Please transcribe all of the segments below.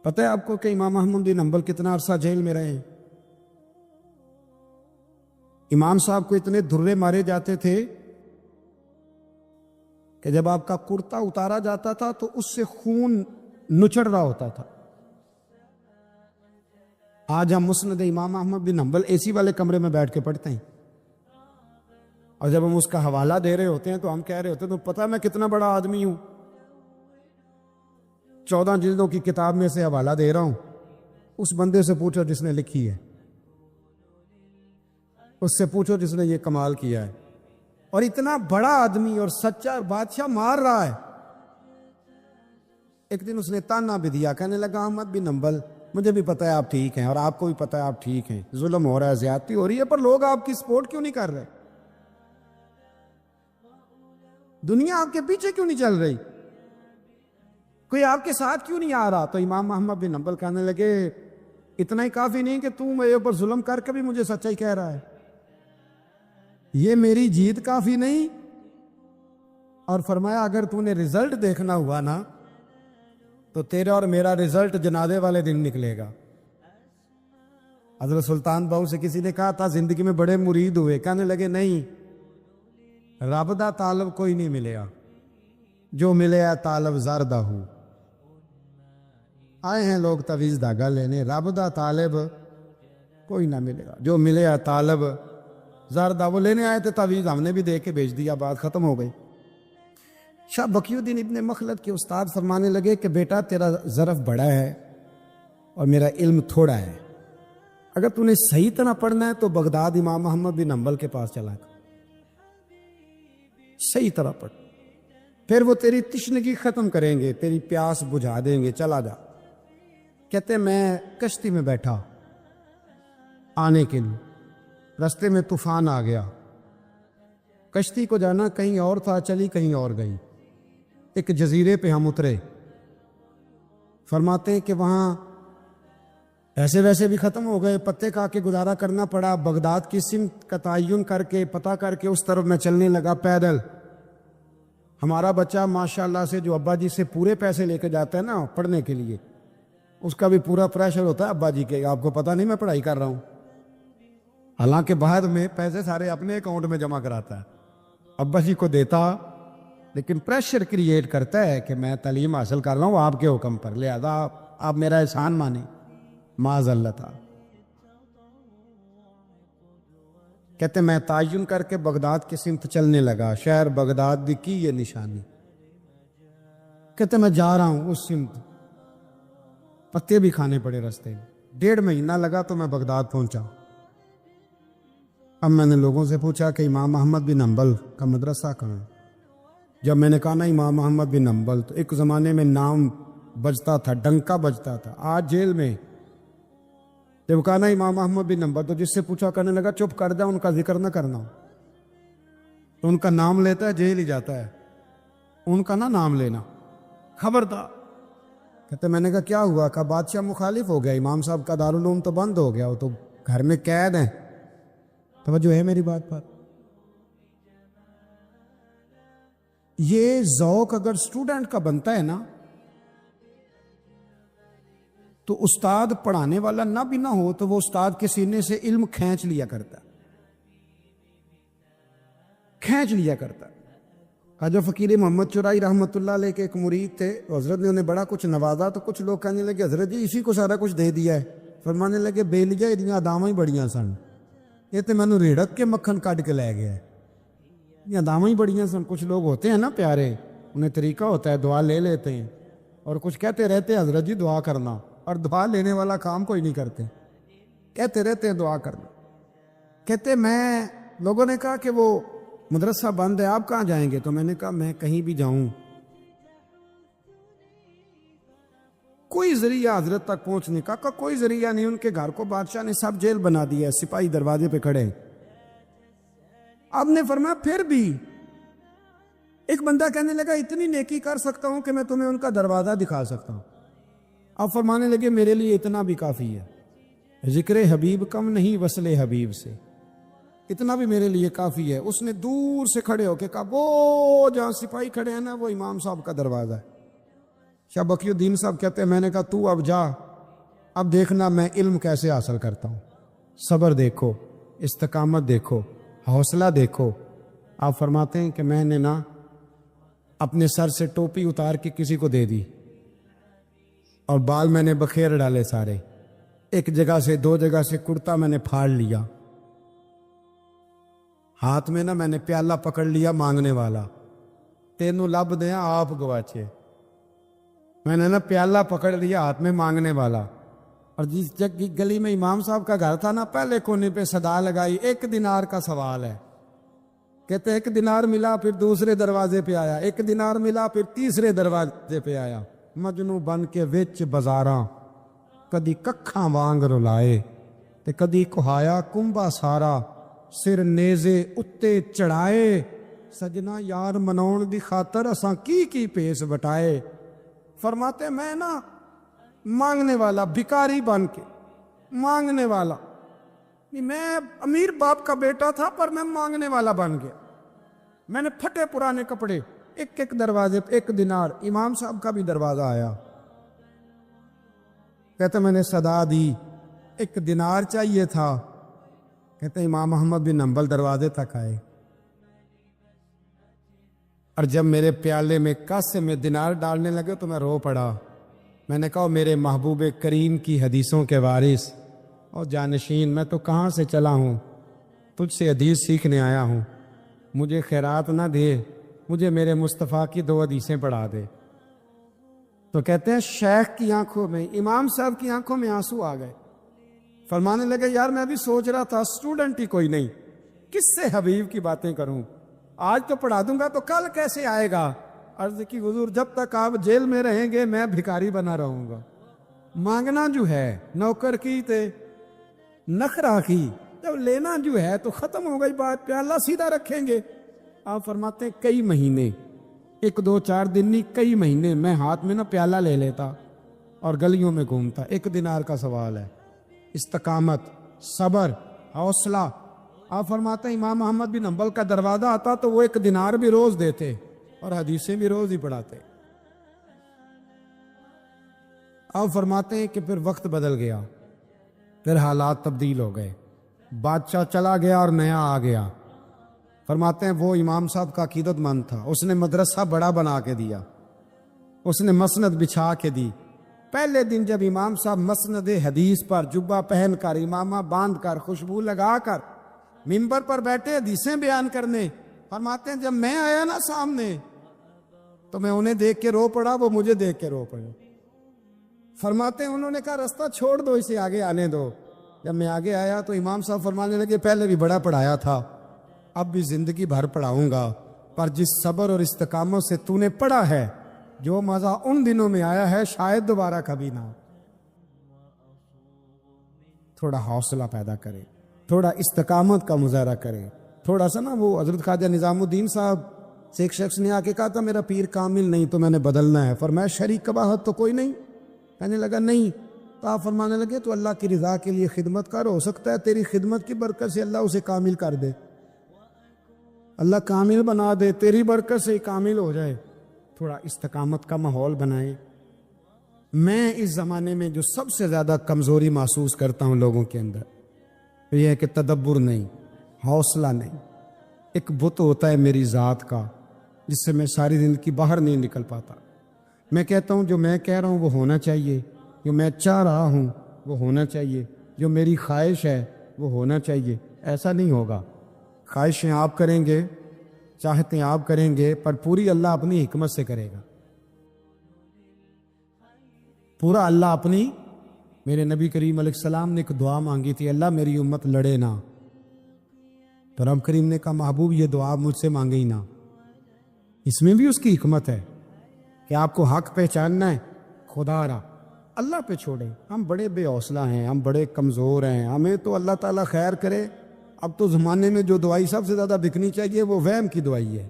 پتہ ہے آپ کو کہ امام احمد بن حنبل کتنا عرصہ جیل میں رہے ہیں؟ امام صاحب کو اتنے دھرے مارے جاتے تھے کہ جب آپ کا کرتا اتارا جاتا تھا تو اس سے خون نچڑ رہا ہوتا تھا۔ آج ہم مسند امام احمد بن حنبل اے سی والے کمرے میں بیٹھ کے پڑھتے ہیں، اور جب ہم اس کا حوالہ دے رہے ہوتے ہیں تو ہم کہہ رہے ہوتے ہیں تو پتہ میں کتنا بڑا آدمی ہوں، 14 جلدوں کی کتاب میں سے حوالہ دے رہا ہوں۔ اس بندے سے پوچھو جس نے لکھی ہے، اس سے پوچھو جس نے یہ کمال کیا ہے، اور اتنا بڑا آدمی اور سچا بادشاہ مار رہا ہے۔ ایک دن اس نے تانا بھی دیا، کہنے لگا احمد بن حنبل مجھے بھی پتہ ہے آپ ٹھیک ہیں، اور آپ کو بھی پتہ ہے آپ ٹھیک ہیں، ظلم ہو رہا ہے، زیادتی ہو رہی ہے، پر لوگ آپ کی سپورٹ کیوں نہیں کر رہے؟ دنیا آپ کے پیچھے کیوں نہیں چل رہی؟ کوئی آپ کے ساتھ کیوں نہیں آ رہا؟ تو امام احمد بن حنبل کہنے لگے اتنا ہی کافی نہیں کہ تو میرے اوپر ظلم کر کے بھی مجھے سچائی کہہ رہا ہے، یہ میری جیت کافی نہیں؟ اور فرمایا اگر تو نے رزلٹ دیکھنا ہوا نا تو تیرا اور میرا رزلٹ جنازے والے دن نکلے گا۔ حضرت سلطان بہو سے کسی نے کہا تھا زندگی میں بڑے مرید ہوئے، کہنے لگے نہیں، رب دا طالب کوئی نہیں ملیا، جو ملے ہے طالب زردہ ہوں۔ آئے ہیں لوگ تویز دھاگا لینے، رب دا طالب کوئی نہ ملے گا، جو ملے ہے طالب زردہ۔ وہ لینے آئے تھے تویز، ہم نے بھی دے کے بھیج دیا، بات ختم ہو گئی۔ شاہ بقی الدین ابن مخلد کے استاد فرمانے لگے کہ بیٹا تیرا ظرف بڑا ہے اور میرا علم تھوڑا ہے، اگر تو نے صحیح طرح پڑھنا ہے تو بغداد امام احمد بن حنبل کے پاس چلا کر صحیح طرح پڑھ، پھر وہ تیری تشنگی ختم کریں گے، تیری پیاس بجھا دیں گے، چلا جا۔ کہتے میں کشتی میں بیٹھا آنے کے لیے، رستے میں طوفان آ گیا، کشتی کو جانا کہیں اور تھا، چلی کہیں اور گئی۔ ایک جزیرے پہ ہم اترے، فرماتے ہیں کہ وہاں ایسے ویسے بھی ختم ہو گئے، پتے کھا کے گزارا کرنا پڑا۔ بغداد کی سمت کا تعین کر کے پتہ کر کے اس طرف میں چلنے لگا پیدل۔ ہمارا بچہ ماشاءاللہ سے جو ابا جی سے پورے پیسے لے کے جاتا ہے نا پڑھنے کے لیے، اس کا بھی پورا پریشر ہوتا ہے ابا جی کے، آپ کو پتہ نہیں میں پڑھائی کر رہا ہوں، حالانکہ بعد میں پیسے سارے اپنے اکاؤنٹ میں جمع کراتا ہے، ابا جی کو دیتا، لیکن پریشر کریٹ کرتا ہے کہ میں تعلیم حاصل کر رہا ہوں آپ کے حکم پر، لہذا آپ میرا احسان مانیں، معاذ اللہ تعالی۔ کہتے میں تعین کر کے بغداد کی سمت چلنے لگا، شہر بغداد دی کی یہ نشانی۔ کہتے میں جا رہا ہوں اس سمت، پتے بھی کھانے پڑے رستے میں، 1.5 مہینہ لگا تو میں بغداد پہنچا۔ اب میں نے لوگوں سے پوچھا کہ امام احمد بن حنبل کا مدرسہ کہاں ہے؟ جب میں نے کہا نا امام احمد بن حنبل، تو ایک زمانے میں نام بجتا تھا، ڈنکا بجتا تھا، آج جیل میں۔ جب کہا نا امام احمد بن حنبل تو جس سے پوچھا کہنے لگا چپ کر جا، ان کا ذکر نہ کرنا، تو ان کا نام لیتا ہے جیل ہی جاتا ہے، ان کا نہ نام لینا، خبردار۔ کہتے میں نے کہا کیا ہوا؟ کہا بادشاہ مخالف ہو گیا، امام صاحب کا دارالعلوم تو بند ہو گیا، وہ تو گھر میں قید ہیں۔ توجہ ہے میری بات پر؟ یہ ذوق اگر اسٹوڈنٹ کا بنتا ہے نا تو استاد پڑھانے والا نہ بھی نہ ہو تو وہ استاد کے سینے سے علم کھینچ لیا کرتا ہے، کھینچ لیا کرتا ہے۔ خواجہ فقیر محمد چرائی رحمۃ اللہ علیہ کے ایک مرید تھے، حضرت نے انہیں بڑا کچھ نوازا، تو کچھ لوگ کہنے لگے حضرت جی اسی کو سارا کچھ دے دیا ہے۔ فرمانے لگے بے لیا ادیاں اداماں ہی بڑیاں سن، یہ تو میں نے ریڑک کے مکھن کٹ کے لے گیا ہے، یہ اداماں ہی بڑیاں سن۔ کچھ لوگ ہوتے ہیں نا پیارے، انہیں طریقہ ہوتا ہے دعا لے لیتے ہیں، اور کچھ کہتے رہتے ہیں حضرت جی دعا کرنا، اور دعا لینے والا کام کوئی نہیں کرتے، کہتے رہتے ہیں دعا کرنا۔ کہتے میں، لوگوں نے کہا کہ وہ مدرسہ بند ہے آپ کہاں جائیں گے؟ تو میں نے کہا میں کہیں بھی جاؤں کوئی ذریعہ حضرت تک پہنچنے کا، کوئی ذریعہ نہیں۔ ان کے گھر کو بادشاہ نے سب جیل بنا دیا ہے، سپاہی دروازے پہ کھڑے ہیں۔ آپ نے فرمایا پھر بھی ایک بندہ کہنے لگا اتنی نیکی کر سکتا ہوں کہ میں تمہیں ان کا دروازہ دکھا سکتا ہوں۔ آپ فرمانے لگے میرے لیے اتنا بھی کافی ہے، ذکر حبیب کم نہیں وصل حبیب سے، اتنا بھی میرے لیے کافی ہے۔ اس نے دور سے کھڑے ہو کے کہا وہ جہاں سپاہی کھڑے ہیں نا وہ امام صاحب کا دروازہ ہے۔ شاہ بقی الدین صاحب کہتے ہیں میں نے کہا تو اب جا، اب دیکھنا میں علم کیسے حاصل کرتا ہوں، صبر دیکھو، استقامت دیکھو، حوصلہ دیکھو۔ آپ فرماتے ہیں کہ میں نے نا اپنے سر سے ٹوپی اتار کے کسی کو دے دی اور بال میں نے بخیر ڈالے سارے، ایک جگہ سے دو جگہ سے کرتا میں نے پھاڑ لیا، ہاتھ میں نا میں نے پیالہ پکڑ لیا مانگنے والا، تینوں لب دیا آپ گواچے، میں نے نا پیالہ پکڑ لیا ہاتھ میں مانگنے والا۔ اور جس گلی میں امام صاحب کا گھر تھا نا، پہلے کونے پہ صدا لگائی 1 دینار کا سوال ہے، کہتے 1 دینار ملا، پھر دوسرے دروازے پہ آیا، 1 دینار ملا، پھر تیسرے دروازے پہ آیا، مجنو بن کے وچ بازاراں کدی ککھاں وانگ رلائے تے کدی کہایا کنبا سارا، سر نیزے اتے چڑھائے، سجنا یار مناؤن دی خاطر اساں کی پیس بٹائے۔ فرماتے میں نا مانگنے والا، بھکاری بن کے مانگنے والا، میں امیر باپ کا بیٹا تھا پر میں مانگنے والا بن گیا، میں نے پھٹے پرانے کپڑے، ایک دروازے پہ 1 دینار، امام صاحب کا بھی دروازہ آیا، کہتے میں نے صدا دی 1 دینار چاہیے تھا، کہتے امام احمد بن حنبل دروازے تک آئے، اور جب میرے پیالے میں کاسے میں دینار ڈالنے لگے تو میں رو پڑا، میں نے کہا میرے محبوب کریم کی حدیثوں کے وارث اور جانشین، میں تو کہاں سے چلا ہوں، تجھ سے حدیث سیکھنے آیا ہوں، مجھے خیرات نہ دے، مجھے میرے مصطفیٰ کی 2 حدیثیں پڑھا دے۔ تو کہتے ہیں شیخ کی آنکھوں میں، امام صاحب کی آنکھوں میں آنسو آ گئے، فرمانے لگے یار میں بھی سوچ رہا تھا اسٹوڈنٹ ہی کوئی نہیں، کس سے حبیب کی باتیں کروں، آج تو پڑھا دوں گا تو کل کیسے آئے گا؟ عرض کی حضور جب تک آپ جیل میں رہیں گے میں بھکاری بنا رہوں گا، مانگنا جو ہے نوکر کی تے نخرا کی، جب لینا جو ہے تو ختم ہو گئی بات، پیالہ سیدھا رکھیں گے۔ آپ فرماتے ہیں کئی مہینے، 1 2 4 دن نہیں، کئی مہینے میں ہاتھ میں نا پیالہ لے لیتا اور گلیوں میں گھومتا۔ 1 دینار کا سوال ہے، استقامت، صبر، حوصلہ۔ آپ فرماتے ہیں امام احمد بن حنبل کا دروازہ آتا تو وہ 1 دینار بھی روز دیتے اور حدیثیں بھی روز ہی پڑھاتے۔ آپ فرماتے ہیں کہ پھر وقت بدل گیا، پھر حالات تبدیل ہو گئے، بادشاہ چلا گیا اور نیا آ گیا۔ فرماتے ہیں وہ امام صاحب کا عقیدت مند تھا، اس نے مدرسہ بڑا بنا کے دیا، اس نے مسند بچھا کے دی۔ پہلے دن جب امام صاحب مسند حدیث پر جبہ پہن کر، امامہ باندھ کر، خوشبو لگا کر منبر پر بیٹھے حدیثیں بیان کرنے، فرماتے ہیں جب میں آیا نا سامنے تو میں انہیں دیکھ کے رو پڑا، وہ مجھے دیکھ کے رو پڑے۔ فرماتے ہیں انہوں نے کہا رستہ چھوڑ دو، اسے آگے آنے دو۔ جب میں آگے آیا تو امام صاحب فرمانے لگے پہلے بھی بڑا پڑھایا تھا، اب بھی زندگی بھر پڑھاؤں گا، پر جس صبر اور استقامت سے تو نے پڑھا ہے، جو مزہ ان دنوں میں آیا ہے شاید دوبارہ کبھی نہ۔ تھوڑا حوصلہ پیدا کرے، تھوڑا استقامت کا مظاہرہ کرے، تھوڑا سا نا، وہ حضرت خواجہ نظام الدین صاحب سے ایک شخص نے آ کے کہا تھا میرا پیر کامل نہیں تو میں نے بدلنا ہے، فرمایا شریک قباحت تو کوئی نہیں؟ کہنے لگا نہیں، تو آپ فرمانے لگے تو اللہ کی رضا کے لیے خدمت کر، ہو سکتا ہے تیری خدمت کی برکت سے اللہ اسے کامل کر دے، اللہ کامل بنا دے، تیری برکت سے کامل ہو جائے۔ تھوڑا استقامت کا ماحول بنائے۔ میں اس زمانے میں جو سب سے زیادہ کمزوری محسوس کرتا ہوں لوگوں کے اندر، یہ ہے کہ تدبر نہیں، حوصلہ نہیں۔ ایک بت ہوتا ہے میری ذات کا جس سے میں ساری زندگی باہر نہیں نکل پاتا۔ میں کہتا ہوں جو میں کہہ رہا ہوں وہ ہونا چاہیے، جو میں چاہ رہا ہوں وہ ہونا چاہیے، جو میری خواہش ہے وہ ہونا چاہیے۔ ایسا نہیں ہوگا، خواہشیں آپ کریں گے، چاہتے آپ کریں گے، پر پوری اللہ اپنی حکمت سے کرے گا، پورا اللہ اپنی۔ میرے نبی کریم علیہ السلام نے ایک دعا مانگی تھی، اللہ میری امت لڑے نہ، تو رب کریم نے کہا محبوب یہ دعا مجھ سے مانگے ہی نہ۔ اس میں بھی اس کی حکمت ہے کہ آپ کو حق پہچاننا ہے، خدا را اللہ پہ چھوڑیں۔ ہم بڑے بے حوصلہ ہیں، ہم بڑے کمزور ہیں، ہمیں تو اللہ تعالیٰ خیر کرے۔ اب تو زمانے میں جو دعائی سب سے زیادہ بکنی چاہیے وہ وہم کی دعائی ہے،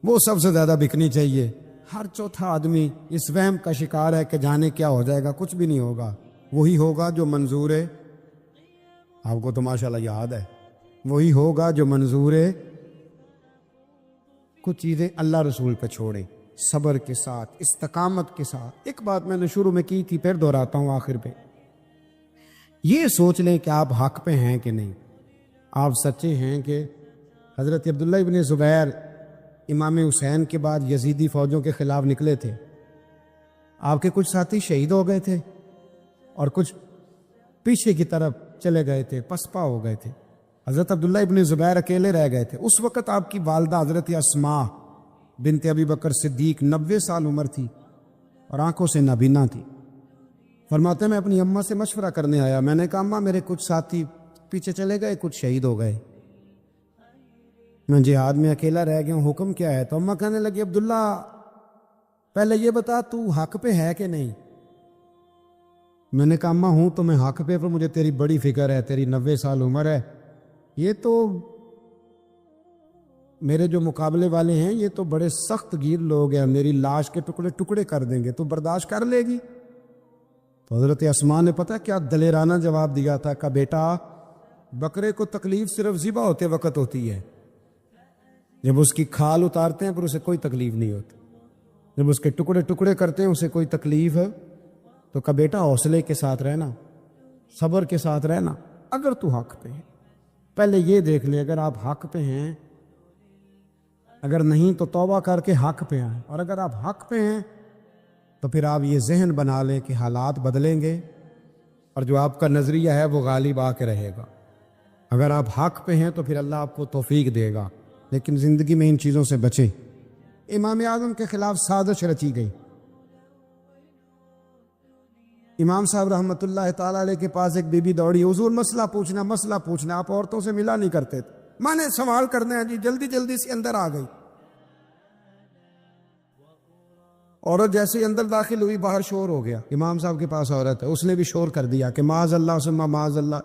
وہ سب سے زیادہ بکنی چاہیے۔ ہر چوتھا آدمی اس وہم کا شکار ہے کہ جانے کیا ہو جائے گا، کچھ بھی نہیں ہوگا، وہی ہوگا جو منظور ہے۔ آپ کو تو ماشاءاللہ یاد ہے، وہی ہوگا جو منظور ہے۔ کچھ چیزیں اللہ رسول پہ چھوڑیں، صبر کے ساتھ، استقامت کے ساتھ۔ ایک بات میں نے شروع میں کی تھی، پھر دہراتا ہوں آخر پہ، یہ سوچ لیں کہ آپ حق پہ ہیں کہ نہیں، آپ سچے ہیں کہ حضرت عبداللہ ابن زبیر امام حسین کے بعد یزیدی فوجوں کے خلاف نکلے تھے، آپ کے کچھ ساتھی شہید ہو گئے تھے اور کچھ پیچھے کی طرف چلے گئے تھے، پسپا ہو گئے تھے، حضرت عبداللہ ابن زبیر اکیلے رہ گئے تھے۔ اس وقت آپ کی والدہ حضرت اسماء بنت ابی بکر صدیق 90 سال عمر تھی اور آنکھوں سے نابینا تھی۔ فرماتے ہیں میں اپنی اماں سے مشورہ کرنے آیا، میں نے کہا اماں میرے کچھ ساتھی پیچھے چلے گئے، کچھ شہید ہو گئے، میں جہاد میں اکیلا رہ گیا ہوں، حکم کیا ہے؟ تو اماں کہنے لگی عبداللہ پہلے یہ بتا تو حق پہ ہے کہ نہیں؟ میں نے کہا اماں ہوں تو میں حق پہ، پر مجھے تیری بڑی فکر ہے، تیری 90 سال عمر ہے، یہ تو میرے جو مقابلے والے ہیں یہ تو بڑے سخت گیر لوگ ہیں، میری لاش کے ٹکڑے ٹکڑے کر دیں گے، تو برداشت کر لے گی؟ تو حضرت اسماء نے پتہ کیا دلیرانہ جواب دیا تھا کہ بیٹا بکرے کو تکلیف صرف ذبح ہوتے وقت ہوتی ہے، جب اس کی کھال اتارتے ہیں پھر اسے کوئی تکلیف نہیں ہوتی، جب اس کے ٹکڑے ٹکڑے کرتے ہیں اسے کوئی تکلیف ہے۔ تو کہا بیٹا حوصلے کے ساتھ رہنا، صبر کے ساتھ رہنا، اگر تو حق پہ ہے پہلے یہ دیکھ لے، اگر آپ حق پہ ہیں، اگر نہیں تو توبہ کر کے حق پہ آئیں، اور اگر آپ حق پہ ہیں تو پھر آپ یہ ذہن بنا لیں کہ حالات بدلیں گے اور جو آپ کا نظریہ ہے وہ غالب آ کے رہے گا۔ اگر آپ حق پہ ہیں تو پھر اللہ آپ کو توفیق دے گا، لیکن زندگی میں ان چیزوں سے بچیں۔ امام اعظم کے خلاف سازش رچی گئی، امام صاحب رحمۃ اللہ تعالیٰ علیہ کے پاس ایک بی بی دوڑی، حضور مسئلہ پوچھنا، آپ عورتوں سے ملا نہیں کرتے تھے، میں نے سوال کرنا ہے جی، جلدی جلدی سے اندر آ گئی۔ عورت جیسے ہی اندر داخل ہوئی باہر شور ہو گیا، امام صاحب کے پاس عورت ہے، اس نے بھی شور کر دیا کہ معاذ اللہ ثم معاذ اللہ،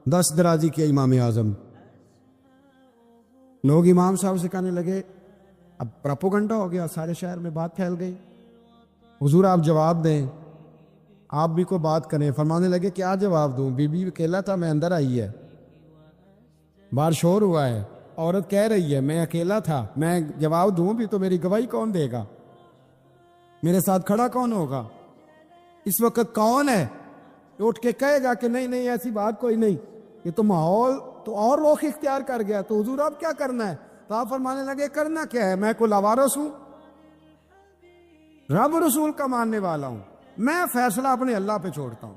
10 درازی کیا امام اعظم۔ لوگ امام صاحب سے کہنے لگے، اب پراپوگنڈا ہو گیا، سارے شہر میں بات پھیل گئی، حضور آپ جواب دیں، آپ بھی کو بات کریں۔ فرمانے لگے کیا جواب دوں، بی بی اکیلا تھا، میں اندر آئی ہے، باہر شور ہوا ہے، عورت کہہ رہی ہے میں اکیلا تھا، میں جواب دوں بھی تو میری گواہی کون دے گا، میرے ساتھ کھڑا کون ہوگا، اس وقت کون ہے اٹھ کے کہے گا کہ نہیں نہیں ایسی بات کوئی نہیں، یہ تو ماحول تو اور رخ اختیار کر گیا، تو حضور اب کیا کرنا ہے؟ تو آپ فرمانے لگے کرنا کیا ہے، میں کوئی لاوارث ہوں، رب رسول کا ماننے والا ہوں، میں فیصلہ اپنے اللہ پہ چھوڑتا ہوں،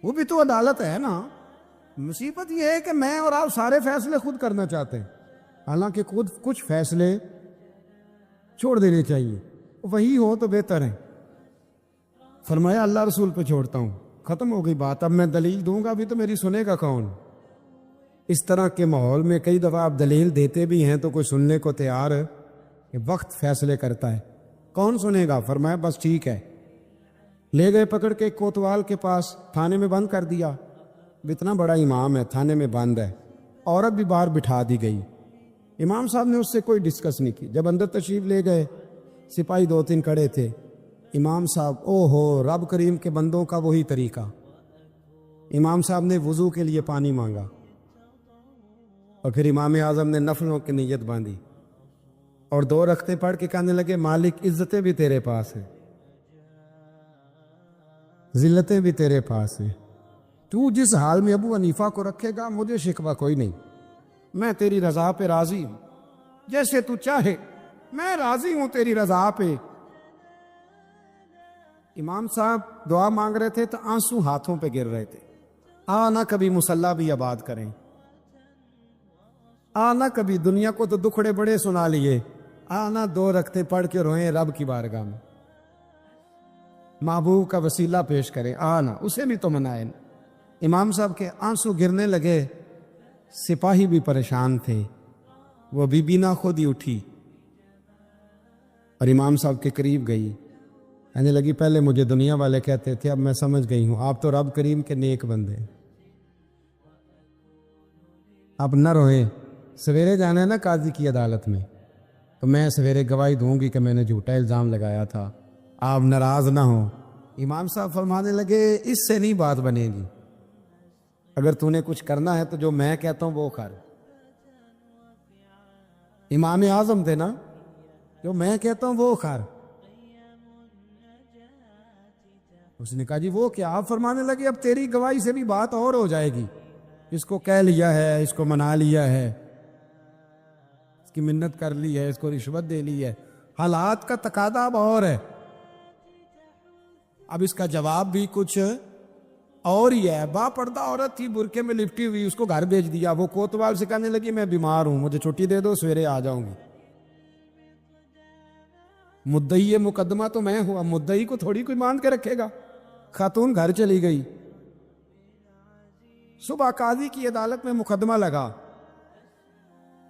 وہ بھی تو عدالت ہے نا۔ مصیبت یہ ہے کہ میں اور آپ سارے فیصلے خود کرنا چاہتے ہیں، حالانکہ خود کچھ فیصلے چھوڑ دینے چاہیے، وہی ہو تو بہتر ہے۔ فرمایا اللہ رسول پہ چھوڑتا ہوں، ختم ہو گئی بات، اب میں دلیل دوں گا بھی تو میری سنے گا کون؟ اس طرح کے ماحول میں کئی دفعہ آپ دلیل دیتے بھی ہیں تو کوئی سننے کو تیار ہے کہ وقت فیصلے کرتا ہے، کون سنے گا؟ فرمایا بس ٹھیک ہے، لے گئے پکڑ کے کوتوال کے پاس، تھانے میں بند کر دیا، اتنا بڑا امام ہے تھانے میں بند ہے، عورت بھی باہر بٹھا دی گئی، امام صاحب نے اس سے کوئی ڈسکس نہیں کی۔ جب اندر تشریف لے گئے سپاہی 2-3 کھڑے تھے، امام صاحب او ہو رب کریم کے بندوں کا وہی طریقہ، امام صاحب نے وضو کے لیے پانی مانگا اور پھر امام اعظم نے نفلوں کی نیت باندھی اور 2 رکعتیں پڑھ کے کہنے لگے مالک عزتیں بھی تیرے پاس ہیں، ذلتیں بھی تیرے پاس ہیں، تو جس حال میں ابو حنیفہ کو رکھے گا مجھے شکوہ کوئی نہیں، میں تیری رضا پہ راضی ہوں، جیسے تو چاہے میں راضی ہوں تیری رضا پہ۔ امام صاحب دعا مانگ رہے تھے تو آنسو ہاتھوں پہ گر رہے تھے، آنا کبھی مصلی بھی آباد کریں، آنا کبھی دنیا کو تو دکھڑے بڑے سنا لیے، آنا 2 رکعتیں پڑھ کے روئیں رب کی بارگاہ میں، محبوب کا وسیلہ پیش کریں، آنا اسے بھی تو منائیں۔ امام صاحب کے آنسو گرنے لگے، سپاہی بھی پریشان تھے، وہ بی بی نہ خود ہی اٹھی اور امام صاحب کے قریب گئی، کہنے لگی پہلے مجھے دنیا والے کہتے تھے اب میں سمجھ گئی ہوں آپ تو رب کریم کے نیک بندے، اب نہ روئے، سویرے جانا ہے نا قاضی کی عدالت میں، تو میں سویرے گواہی دوں گی کہ میں نے جھوٹا الزام لگایا تھا، آپ ناراض نہ ہوں۔ امام صاحب فرمانے لگے اس سے نہیں بات بنے گی، اگر تو نے کچھ کرنا ہے تو جو میں کہتا ہوں وہ کر، امام اعظم تھے نا، جو میں کہتا ہوں وہ کر۔ اس نے کہا جی وہ کیا؟ آپ فرمانے لگے اب تیری گواہی سے بھی بات اور ہو جائے گی، اس کو کہہ لیا ہے، اس کو منا لیا ہے، اس کی منت کر لی ہے، اس کو رشوت دے لی ہے، حالات کا تقاضا اب اور ہے۔ اب اس کا جواب بھی کچھ اور ہی ہے۔ با پردہ عورت تھی، برقعے میں لپٹی ہوئی، اس کو گھر بھیج دیا۔ وہ کوتوال سے کہنے لگی میں بیمار ہوں، مجھے چھٹی دے دو، سویرے آ جاؤں گی۔ مدعی مقدمہ تو میں ہوا، مدعی کو تھوڑی کوئی مان کے رکھے گا۔ خاتون گھر چلی گئی۔ صبح قاضی کی عدالت میں مقدمہ لگا،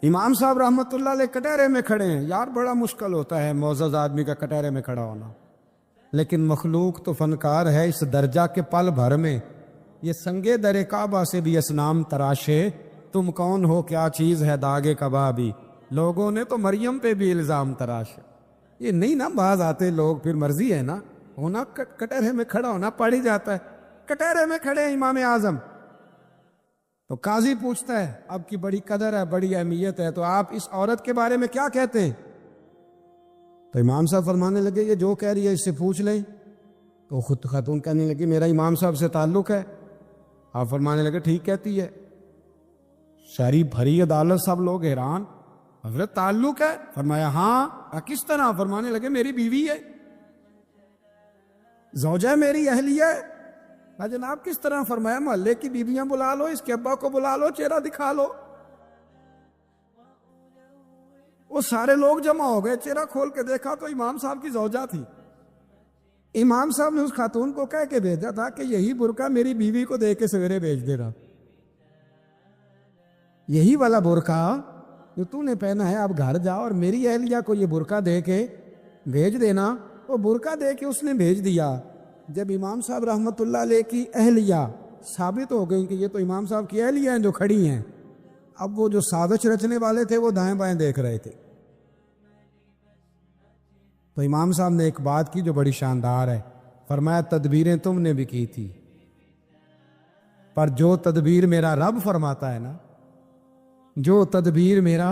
امام صاحب رحمت اللہ علیہ کٹہرے میں کھڑے ہیں۔ یار بڑا مشکل ہوتا ہے معزز آدمی کا کٹہرے میں کھڑا ہونا، لیکن مخلوق تو فنکار ہے اس درجہ کے پل بھر میں یہ سنگے در کعبہ سے بھی اسنام تراشے، تم کون ہو کیا چیز ہے داغے کبابی، لوگوں نے تو مریم پہ بھی الزام تراشے۔ یہ نہیں نا باز آتے لوگ، پھر مرضی ہے نا ہونا، کٹہرے میں کھڑا ہونا پڑ ہی جاتا ہے۔ کٹہرے میں کھڑے ہیں امام اعظم، تو قاضی پوچھتا ہے اب کی بڑی قدر ہے، بڑی اہمیت ہے، تو آپ اس عورت کے بارے میں کیا کہتے ہیں؟ تو امام صاحب فرمانے لگے یہ جو کہہ رہی ہے اس سے پوچھ لیں۔ تو خود خاتون کہنے لگی میرا امام صاحب سے تعلق ہے۔ آپ فرمانے لگے ٹھیک کہتی ہے۔ ساری بھری عدالت سب لوگ حیران، حضرت تعلق ہے؟ فرمایا ہاں۔ کس طرح؟ فرمانے لگے میری بیوی ہے، زوجہ میری اہلیہ ہے۔ جناب کس طرح؟ فرمایا محلے کی بیویاں بلا لو، اس کے ابا کو بلا لو، چہرہ دکھا لو۔ وہ سارے لوگ جمع ہو گئے، چہرہ کھول کے دیکھا تو امام صاحب کی زوجہ تھی۔ امام صاحب نے اس خاتون کو کہہ کے بھیجا تھا کہ یہی برقع میری بیوی کو دے کے سویرے بھیج دے رہا، یہی والا برقع جو تو نے پہنا ہے، اب گھر جا اور میری اہلیہ کو یہ برقع دے کے بھیج دینا۔ وہ برقع دے کے اس نے بھیج دیا۔ جب امام صاحب رحمت اللہ علیہ کی اہلیہ ثابت ہو گئی کہ یہ تو امام صاحب کی اہلیہ ہیں جو کھڑی ہیں، اب وہ جو سازش رچنے والے تھے وہ دائیں بائیں دیکھ رہے تھے۔ تو امام صاحب نے ایک بات کی جو بڑی شاندار ہے، فرمایا تدبیریں تم نے بھی کی تھی، پر جو تدبیر میرا رب فرماتا ہے نا، جو تدبیر میرا،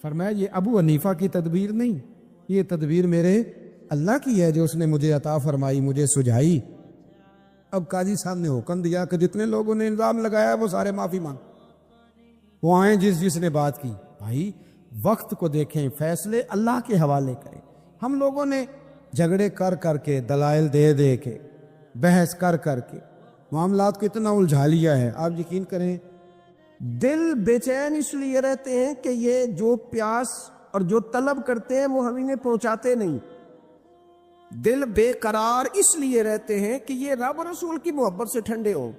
فرمایا یہ ابو حنیفہ کی تدبیر نہیں، یہ تدبیر میرے اللہ کی ہے جو اس نے مجھے عطا فرمائی، مجھے سجھائی۔ اب قاضی صاحب نے حکم دیا کہ جتنے لوگوں نے الزام لگایا وہ سارے معافی مانگ، وہ آئیں جس نے بات کی۔ بھائی وقت کو دیکھیں، فیصلے اللہ کے حوالے کریں۔ ہم لوگوں نے جھگڑے کر کر کے، دلائل دے دے کے، بحث کر کر کے معاملات کو اتنا الجھا لیا ہے، آپ یقین کریں دل بے چین اس لیے رہتے ہیں کہ یہ جو پیاس اور جو طلب کرتے ہیں وہ ہم انہیں پہنچاتے نہیں۔ دل بے قرار اس لیے رہتے ہیں کہ یہ رب رسول کی محبت سے ٹھنڈے ہوں،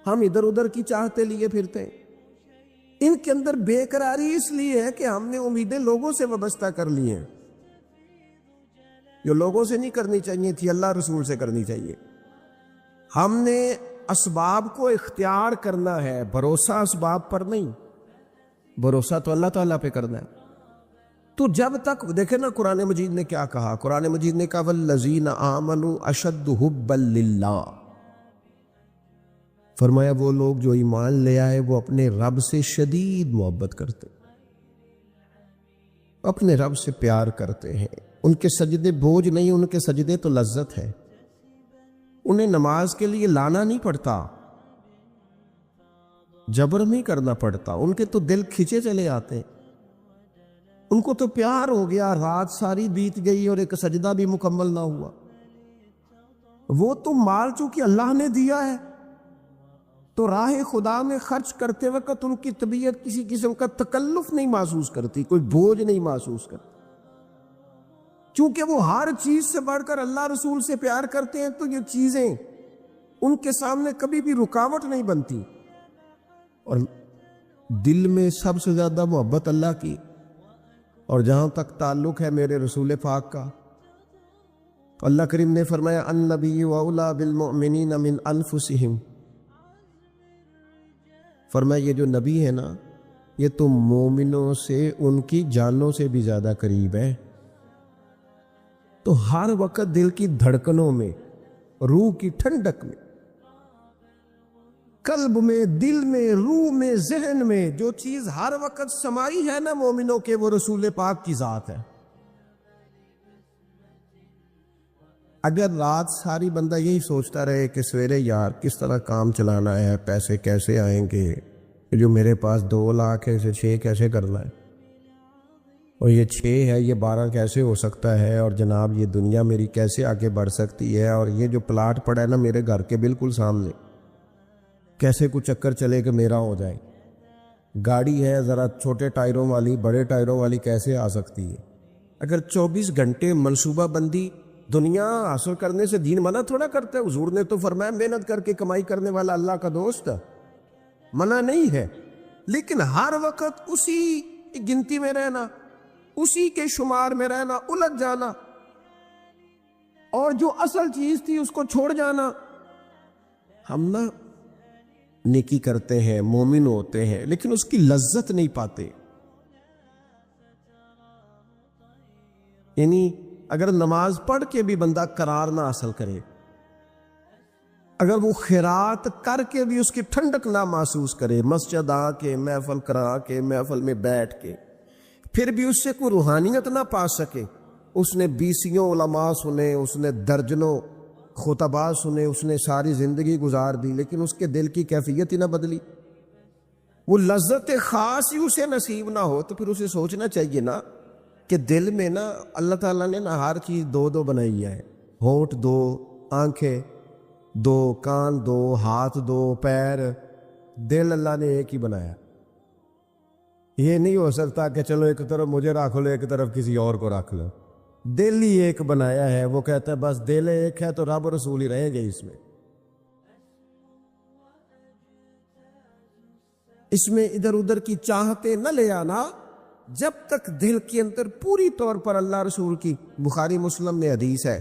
ہم ادھر ادھر کی چاہتے لیے پھرتے ہیں۔ ان کے اندر بے قراری اس لیے ہے کہ ہم نے امیدیں لوگوں سے وابستہ کر لی ہیں، جو لوگوں سے نہیں کرنی چاہیے تھی، اللہ رسول سے کرنی چاہیے۔ ہم نے اسباب کو اختیار کرنا ہے، بھروسہ اسباب پر نہیں، بھروسہ تو اللہ تعالیٰ پہ کرنا ہے۔ تو جب تک دیکھیں نا قرآن مجید نے کیا کہا، قرآن مجید نے کہا والذین آمنوا اشد حبا للہ، فرمایا وہ لوگ جو ایمان لے آئے وہ اپنے رب سے شدید محبت کرتے، اپنے رب سے پیار کرتے ہیں۔ ان کے سجدے بوجھ نہیں، ان کے سجدے تو لذت ہے، انہیں نماز کے لیے لانا نہیں پڑتا، جبر نہیں کرنا پڑتا، ان کے تو دل کھچے چلے آتے ہیں، ان کو تو پیار ہو گیا، رات ساری بیت گئی اور ایک سجدہ بھی مکمل نہ ہوا۔ وہ تو مال چونکہ اللہ نے دیا ہے تو راہ خدا میں خرچ کرتے وقت ان کی طبیعت کسی قسم کا تکلف نہیں محسوس کرتی، کوئی بوجھ نہیں محسوس کرتی، چونکہ وہ ہر چیز سے بڑھ کر اللہ رسول سے پیار کرتے ہیں، تو یہ چیزیں ان کے سامنے کبھی بھی رکاوٹ نہیں بنتی۔ اور دل میں سب سے زیادہ محبت اللہ کی، اور جہاں تک تعلق ہے میرے رسول پاک کا، تو اللہ کریم نے فرمایا النبی اولی بالمؤمنین من انفسہم، فرمایا یہ جو نبی ہے نا یہ تو مومنوں سے ان کی جانوں سے بھی زیادہ قریب ہے۔ تو ہر وقت دل کی دھڑکنوں میں، روح کی ٹھنڈک میں، قلب میں، دل میں، روح میں، ذہن میں جو چیز ہر وقت سمائی ہے نا مومنوں کے، وہ رسول پاک کی ذات ہے۔ اگر رات ساری بندہ یہی سوچتا رہے کہ سویرے یار کس طرح کام چلانا ہے، پیسے کیسے آئیں گے، جو میرے پاس 2 لاکھ ہے اسے 6 کیسے کرنا ہے، اور یہ 6 ہے یہ 12 کیسے ہو سکتا ہے، اور جناب یہ دنیا میری کیسے آگے بڑھ سکتی ہے، اور یہ جو پلاٹ پڑا ہے نا میرے گھر کے بالکل سامنے، کیسے کچھ چکر چلے کہ میرا ہو جائے، گاڑی ہے ذرا چھوٹے ٹائروں والی بڑے ٹائروں والی کیسے آ سکتی ہے۔ اگر 24 گھنٹے منصوبہ بندی دنیا حاصل کرنے سے دین منع تھوڑا کرتا ہے، حضور نے تو فرمایا محنت کر کے کمائی کرنے والا اللہ کا دوست ہے، منع نہیں ہے، لیکن ہر وقت اسی گنتی میں رہنا، اسی کے شمار میں رہنا، الجھ جانا، اور جو اصل چیز تھی اس کو چھوڑ جانا۔ ہم نا نیکی کرتے ہیں، مومن ہوتے ہیں، لیکن اس کی لذت نہیں پاتے۔ یعنی اگر نماز پڑھ کے بھی بندہ قرار نہ حاصل کرے، اگر وہ خیرات کر کے بھی اس کی ٹھنڈک نہ محسوس کرے، مسجد آ کے محفل کرا کے محفل میں بیٹھ کے پھر بھی اس سے کوئی روحانیت نہ پا سکے، اس نے 20 علماء سنے، اس نے درجنوں خطباء سنے، اس نے ساری زندگی گزار دی، لیکن اس کے دل کی کیفیت ہی نہ بدلی، وہ لذت خاص ہی اسے نصیب نہ ہو، تو پھر اسے سوچنا چاہیے نا کہ دل میں نا اللہ تعالیٰ نے نا ہر چیز 2 بنائی ہے، ہونٹ 2، آنکھیں 2، کان 2، ہاتھ 2، پیر، دل اللہ نے ایک ہی بنایا۔ یہ نہیں ہو سکتا کہ چلو ایک طرف مجھے رکھ لو ایک طرف کسی اور کو رکھ لو، دل ہی ایک بنایا ہے۔ وہ کہتا ہے بس دل ایک ہے تو رب رسول ہی رہیں گے اس میں ادھر ادھر کی چاہتے نہ لے آنا، جب تک دل کے اندر پوری طور پر اللہ رسول کی، بخاری مسلم میں حدیث ہے،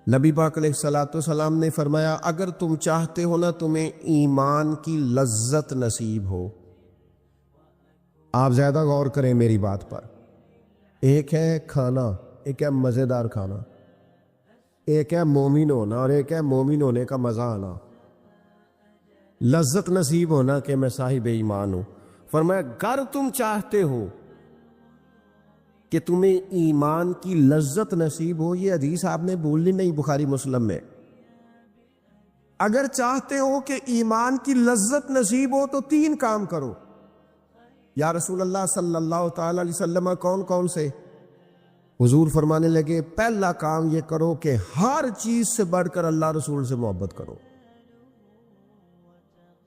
نبی پاک علیہ الصلوۃ والسلام نے فرمایا اگر تم چاہتے ہو نا تمہیں ایمان کی لذت نصیب ہو، آپ زیادہ غور کریں میری بات پر، ایک ہے کھانا، ایک ہے مزیدار کھانا، ایک ہے مومن ہونا اور ایک ہے مومن ہونے کا مزہ آنا، لذت نصیب ہونا کہ میں صاحب ایمان ہوں۔ فرمایا اگر تم چاہتے ہو کہ تمہیں ایمان کی لذت نصیب ہو، یہ حدیث آپ نے بھولنی نہیں، بخاری مسلم میں، اگر چاہتے ہو کہ ایمان کی لذت نصیب ہو تو 3 کام کرو۔ یا رسول اللہ صلی اللہ تعالی علیہ وسلم کون کون سے؟ حضور فرمانے لگے پہلا کام یہ کرو کہ ہر چیز سے بڑھ کر اللہ رسول سے محبت کرو۔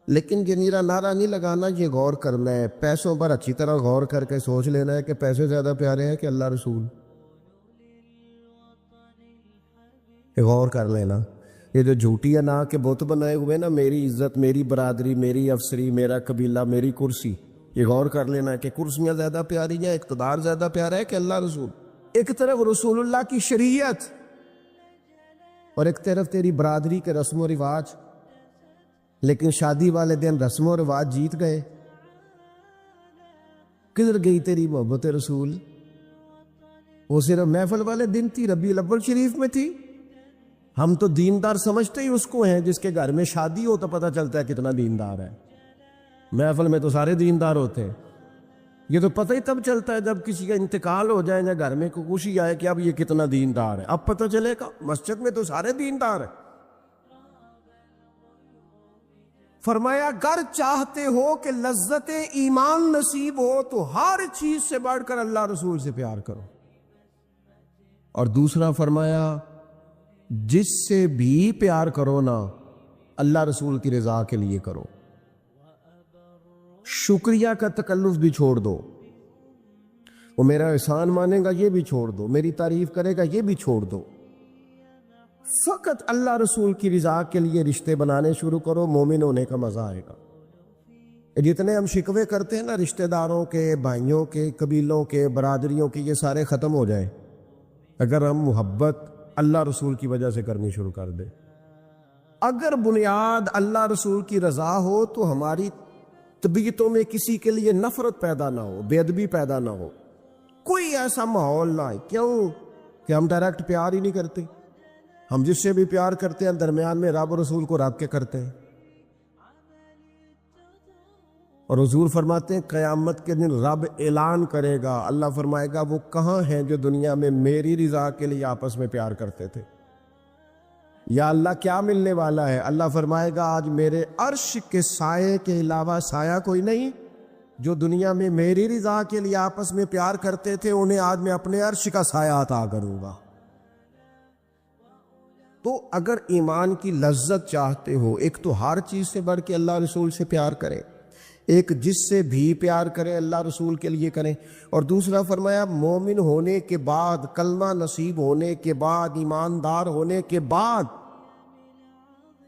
لیکن یہ میرا نعرہ نہیں لگانا، یہ غور کرنا ہے، پیسوں پر اچھی طرح غور کر کے سوچ لینا ہے کہ پیسے زیادہ پیارے ہیں کہ اللہ رسول، یہ غور کر لینا۔ یہ جو جھوٹی ہے نا کہ بت بنائے ہوئے نا، میری عزت، میری برادری، میری افسری، میرا قبیلہ، میری کرسی، یہ غور کر لینا ہے کہ کرسیاں زیادہ پیاری ہیں، اقتدار زیادہ پیارا ہے کہ اللہ رسول۔ ایک طرف رسول اللہ کی شریعت اور ایک طرف تیری برادری کے رسم و رواج، لیکن شادی والے دن رسم و رواج جیت گئے، کدھر گئی تیری محبت رسول؟ وہ صرف محفل والے دن تھی، ربیع الاول شریف میں تھی۔ ہم تو دیندار سمجھتے ہی اس کو ہیں جس کے گھر میں شادی ہو تو پتہ چلتا ہے کتنا دیندار ہے، محفل میں تو سارے دیندار ہوتے ہیں، یہ تو پتہ ہی تب چلتا ہے جب کسی کا انتقال ہو جائے یا گھر میں کوئی خوشی آئے کہ اب یہ کتنا دیندار ہے، اب پتہ چلے گا، مسجد میں تو سارے دیندار ہیں۔ فرمایا اگر چاہتے ہو کہ لذت ایمان نصیب ہو تو ہر چیز سے بڑھ کر اللہ رسول سے پیار کرو، اور دوسرا فرمایا جس سے بھی پیار کرو نا اللہ رسول کی رضا کے لیے کرو، شکریہ کا تکلف بھی چھوڑ دو، وہ میرا احسان مانے گا یہ بھی چھوڑ دو، میری تعریف کرے گا یہ بھی چھوڑ دو، فقط اللہ رسول کی رضا کے لیے رشتے بنانے شروع کرو، مومن ہونے کا مزہ آئے گا۔ جتنے ہم شکوے کرتے ہیں نا رشتہ داروں کے، بھائیوں کے، قبیلوں کے، برادریوں کے، یہ سارے ختم ہو جائیں اگر ہم محبت اللہ رسول کی وجہ سے کرنی شروع کر دیں۔ اگر بنیاد اللہ رسول کی رضا ہو تو ہماری طبیعتوں میں کسی کے لیے نفرت پیدا نہ ہو، بے ادبی پیدا نہ ہو، کوئی ایسا ماحول نہ ہے۔ کیوں کہ ہم ڈائریکٹ پیار ہی نہیں کرتے، ہم جس سے بھی پیار کرتے ہیں درمیان میں رب رسول کو رکھ کے کرتے ہیں۔ اور حضور فرماتے ہیں قیامت کے دن رب اعلان کرے گا، اللہ فرمائے گا وہ کہاں ہیں جو دنیا میں میری رضا کے لیے آپس میں پیار کرتے تھے؟ یا اللہ کیا ملنے والا ہے؟ اللہ فرمائے گا آج میرے عرش کے سائے کے علاوہ سایہ کوئی نہیں۔ جو دنیا میں میری رضا کے لیے آپس میں پیار کرتے تھے انہیں آج میں اپنے عرش کا سایہ عطا کروں گا۔ تو اگر ایمان کی لذت چاہتے ہو، ایک تو ہر چیز سے بڑھ کے اللہ رسول سے پیار کریں، ایک جس سے بھی پیار کریں اللہ رسول کے لیے کریں، اور دوسرا فرمایا مومن ہونے کے بعد، کلمہ نصیب ہونے کے بعد، ایماندار ہونے کے بعد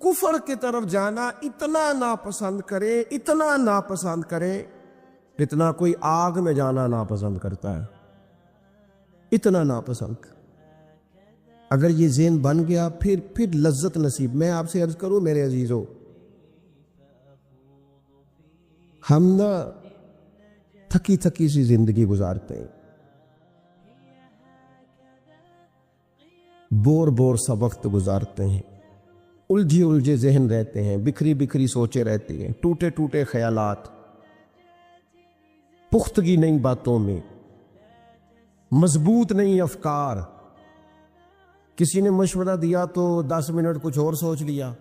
کفر کی طرف جانا اتنا ناپسند کرے، اتنا ناپسند کرے جتنا کوئی آگ میں جانا ناپسند کرتا ہے، اتنا ناپسند۔ اگر یہ ذہن بن گیا پھر لذت نصیب۔ میں آپ سے عرض کروں میرے عزیزو، ہم نا تھکی تھکی سی زندگی گزارتے ہیں، بور سا وقت گزارتے ہیں، الجھے ذہن رہتے ہیں، بکھری سوچیں رہتی ہیں، ٹوٹے خیالات، پختگی نہیں باتوں میں، مضبوط نہیں افکار۔ کسی نے مشورہ دیا تو 10 منٹ کچھ اور سوچ لیا،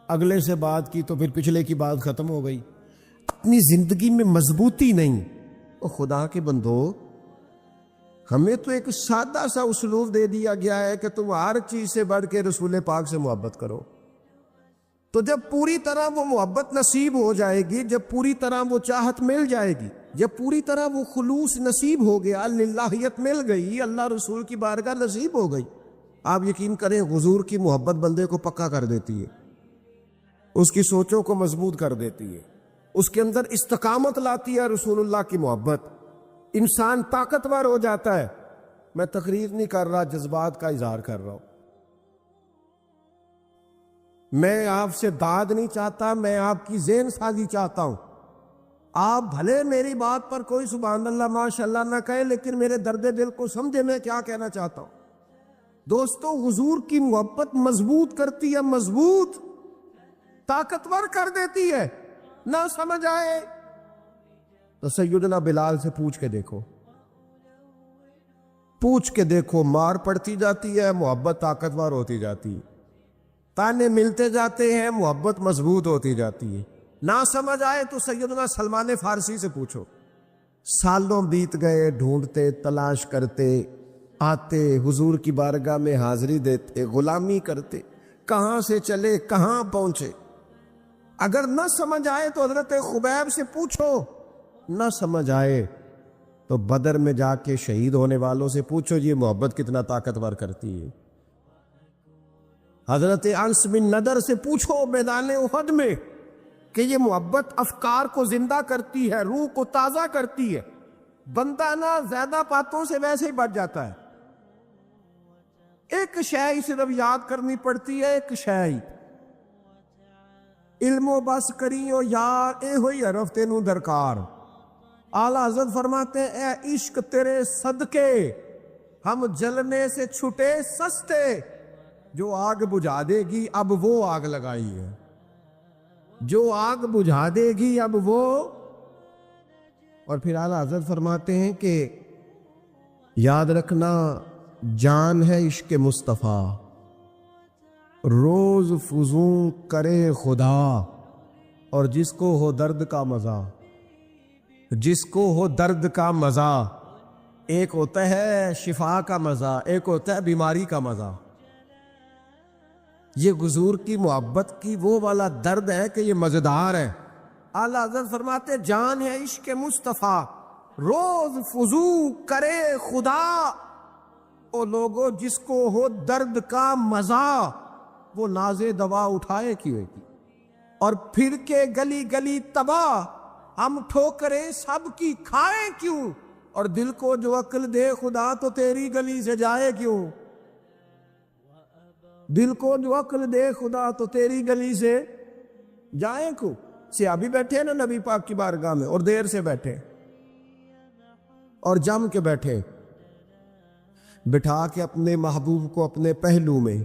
اگلے سے بات کی تو پھر پچھلے کی بات ختم ہو گئی، اپنی زندگی میں مضبوطی نہیں۔ او خدا کے بندو، ہمیں تو ایک سادہ سا اسلوب دے دیا گیا ہے کہ تم ہر چیز سے بڑھ کے رسول پاک سے محبت کرو۔ تو جب پوری طرح وہ محبت نصیب ہو جائے گی، جب پوری طرح وہ چاہت مل جائے گی، جب پوری طرح وہ خلوص نصیب ہو گیا، للہیت مل گئی، اللہ رسول کی بارگاہ نصیب ہو گئی، آپ یقین کریں حضور کی محبت بندے کو پکا کر دیتی ہے، اس کی سوچوں کو مضبوط کر دیتی ہے، اس کے اندر استقامت لاتی ہے رسول اللہ کی محبت، انسان طاقتور ہو جاتا ہے۔ میں تقریر نہیں کر رہا، جذبات کا اظہار کر رہا ہوں۔ میں آپ سے داد نہیں چاہتا، میں آپ کی ذہن سازی چاہتا ہوں۔ آپ بھلے میری بات پر کوئی سبحان اللہ ماشاءاللہ نہ کہے، لیکن میرے درد دل کو سمجھے میں کیا کہنا چاہتا ہوں۔ دوستو، حضور کی محبت مضبوط کرتی ہے، مضبوط، طاقتور کر دیتی ہے۔ نہ سمجھ آئے تو سیدنا بلال سے پوچھ کے دیکھو، مار پڑتی جاتی ہے، محبت طاقتور ہوتی جاتی ہے، تانے ملتے جاتے ہیں، محبت مضبوط ہوتی جاتی ہے۔ نہ سمجھ آئے تو سیدنا سلمان فارسی سے پوچھو، سالوں بیت گئے، ڈھونڈتے، تلاش کرتے، آتے حضور کی بارگاہ میں حاضری دیتے، غلامی کرتے، کہاں سے چلے کہاں پہنچے۔ اگر نہ سمجھ آئے تو حضرت خبیب سے پوچھو، نہ سمجھ آئے تو بدر میں جا کے شہید ہونے والوں سے پوچھو یہ محبت کتنا طاقتور کرتی ہے۔ حضرت انس بن نضر سے پوچھو میدان احد میں کہ یہ محبت افکار کو زندہ کرتی ہے، روح کو تازہ کرتی ہے۔ بندہ نہ زیادہ باتوں سے ویسے ہی بچ جاتا ہے، ایک شے صرف یاد کرنی پڑتی ہے، ایک شے، علم و بس کریو یار، اے ہوئی حرف تینوں درکار۔ اعلیٰ حضرت فرماتے ہیں اے عشق تیرے صدقے ہم جلنے سے چھٹے سستے، جو آگ بجھا دے گی اب وہ آگ لگائی ہے، جو آگ بجھا دے گی اب وہ۔ اور پھر اعلیٰ حضرت فرماتے ہیں کہ یاد رکھنا جان ہے عشق مصطفیٰ، روز فزوں کرے خدا، اور جس کو ہو درد کا مزہ، جس کو ہو درد کا مزہ، ایک ہوتا ہے شفا کا مزہ، ایک ہوتا ہے بیماری کا مزہ۔ یہ حضور کی محبت کی وہ والا درد ہے کہ یہ مزیدار ہے۔ اعلیٰ حضرت فرماتے جان ہے عشق مصطفیٰ، روز فزوں کرے خدا، او لوگو جس کو ہو درد کا مزہ، وہ ناز دوا اٹھائے کیوں کی، اور پھر کے گلی گلی تباہ، ہم ٹھوکریں سب کی کھائے کیوں، اور دل کو جو عقل دے خدا تو تیری گلی سے جائے کیوں، دل کو جو عقل دے خدا تو تیری گلی سے جائیں کیوں۔ صحابی بیٹھے ہیں نا نبی پاک کی بارگاہ میں، اور دیر سے بیٹھے اور جم کے بیٹھے، بٹھا کے اپنے محبوب کو اپنے پہلو میں،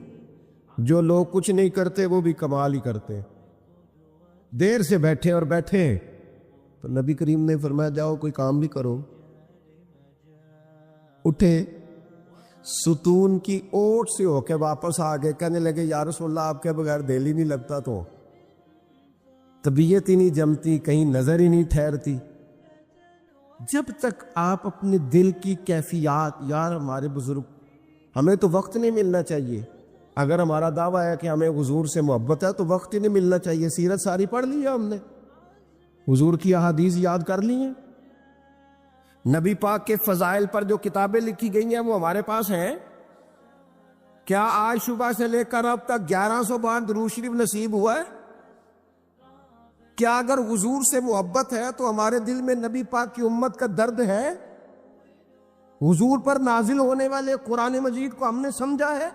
جو لوگ کچھ نہیں کرتے وہ بھی کمال ہی کرتے، دیر سے بیٹھے اور بیٹھے تو نبی کریم نے فرمایا جاؤ کوئی کام بھی کرو. اٹھے, ستون کی اوٹ سے ہو کے واپس آ گئے, کہنے لگے یا رسول اللہ آپ کے بغیر دل ہی نہیں لگتا, تو طبیعت ہی نہیں جمتی, کہیں نظر ہی نہیں ٹھہرتی. جب تک آپ اپنے دل کی کیفیات, یار ہمارے بزرگ, ہمیں تو وقت نہیں ملنا چاہیے. اگر ہمارا دعویٰ ہے کہ ہمیں حضور سے محبت ہے تو وقت ہی نہیں ملنا چاہیے. سیرت ساری پڑھ لی ہے ہم نے, حضور کی احادیث یاد کر لی ہیں, نبی پاک کے فضائل پر جو کتابیں لکھی گئی ہیں وہ ہمارے پاس ہیں. کیا آج صبح سے لے کر اب تک 1100 بار درود شریف نصیب ہوا ہے؟ کیا اگر حضور سے محبت ہے تو ہمارے دل میں نبی پاک کی امت کا درد ہے؟ حضور پر نازل ہونے والے قرآن مجید کو ہم نے سمجھا ہے؟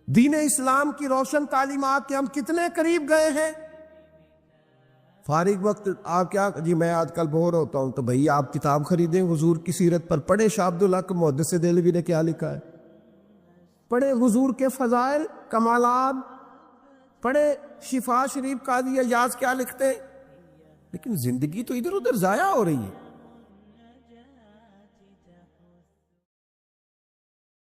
دین اسلام کی روشن تعلیمات کے ہم کتنے قریب گئے ہیں؟ فارغ وقت آپ کیا جی میں آج کل بور ہوتا ہوں, تو بھئی آپ کتاب خریدیں حضور کی سیرت پر, پڑھیں شاہ عبدالحق محدث دہلوی نے کیا لکھا ہے, پڑھیں حضور کے فضائل کمالات, پڑھیں شفا شریف قاضی ایاز کیا لکھتے ہیں. لیکن زندگی تو ادھر ادھر ضائع ہو رہی ہے.